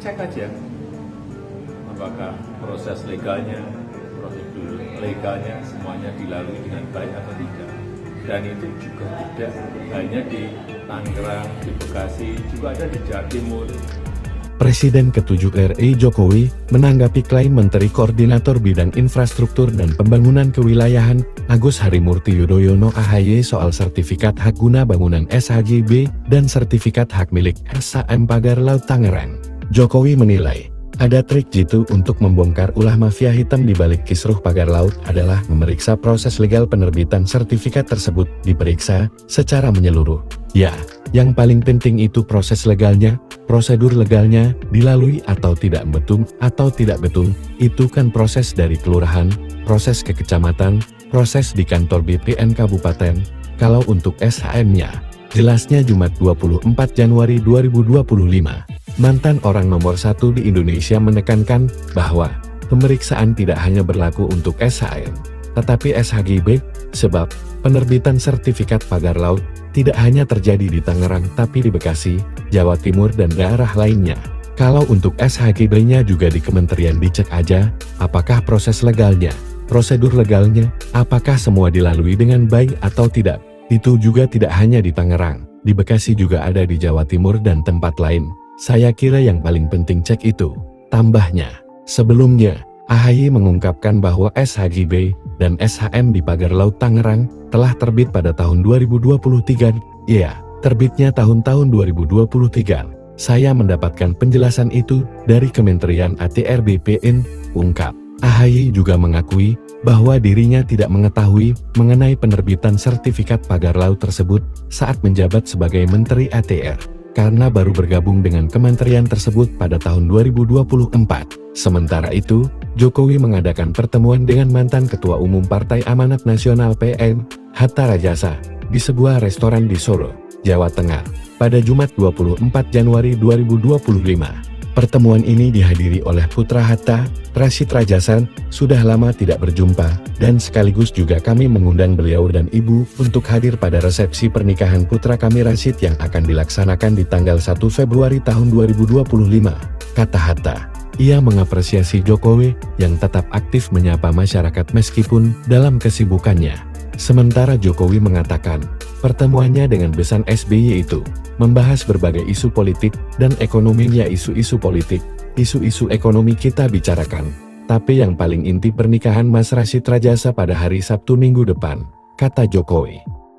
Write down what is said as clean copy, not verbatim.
cek aja apakah proses legalnya, prosedur legalnya semuanya dilalui dengan baik atau tidak. Dan itu juga tidak hanya di Tangerang, di Bekasi, juga ada di Jawa Timur. Presiden ke-7 RI Jokowi menanggapi klaim Menteri Koordinator Bidang Infrastruktur dan Pembangunan Kewilayahan Agus Harimurti Yudhoyono (AHY) soal sertifikat hak guna bangunan SHGB dan sertifikat hak milik SHM Pagar Laut Tangerang. Jokowi menilai, ada trik jitu untuk membongkar ulah mafia hitam di balik kisruh pagar laut adalah memeriksa proses legal penerbitan sertifikat tersebut diperiksa secara menyeluruh. Ya, yang paling penting itu proses legalnya, prosedur legalnya, dilalui atau tidak betul, itu kan proses dari kelurahan, proses ke kecamatan, proses di kantor BPN Kabupaten. Kalau untuk SHM-nya, jelasnya Jumat 24 Januari 2025. Mantan orang nomor 1 di Indonesia menekankan bahwa pemeriksaan tidak hanya berlaku untuk SHM, tetapi SHGB, sebab penerbitan sertifikat pagar laut tidak hanya terjadi di Tangerang tapi di Bekasi, Jawa Timur dan daerah lainnya. Kalau untuk SHGB-nya juga di kementerian dicek aja, apakah proses legalnya, prosedur legalnya, apakah semua dilalui dengan baik atau tidak. Itu juga tidak hanya di Tangerang, di Bekasi juga ada di Jawa Timur dan tempat lain. Saya kira yang paling penting cek itu. Tambahnya, sebelumnya, AHY mengungkapkan bahwa SHGB dan SHM di Pagar Laut Tangerang telah terbit pada tahun 2023. Ya, terbitnya tahun-tahun 2023. Saya mendapatkan penjelasan itu dari Kementerian ATR BPN, ungkap. AHY juga mengakui bahwa dirinya tidak mengetahui mengenai penerbitan sertifikat pagar laut tersebut saat menjabat sebagai Menteri ATR. Karena baru bergabung dengan kementerian tersebut pada tahun 2024. Sementara itu, Jokowi mengadakan pertemuan dengan mantan Ketua Umum Partai Amanat Nasional PN, Hatta Rajasa, di sebuah restoran di Solo, Jawa Tengah, pada Jumat 24 Januari 2025. Pertemuan ini dihadiri oleh putra Hatta, Rashid Rajasa, sudah lama tidak berjumpa, dan sekaligus juga kami mengundang beliau dan ibu untuk hadir pada resepsi pernikahan putra kami Rashid yang akan dilaksanakan di tanggal 1 Februari tahun 2025, kata Hatta. Ia mengapresiasi Jokowi yang tetap aktif menyapa masyarakat meskipun dalam kesibukannya. Sementara Jokowi mengatakan, pertemuannya dengan besan SBY itu membahas berbagai isu politik dan ekonominya. Isu-isu politik, isu-isu ekonomi kita bicarakan. Tapi yang paling inti pernikahan Mas Rashid Rajasa pada hari Sabtu minggu depan, kata Jokowi.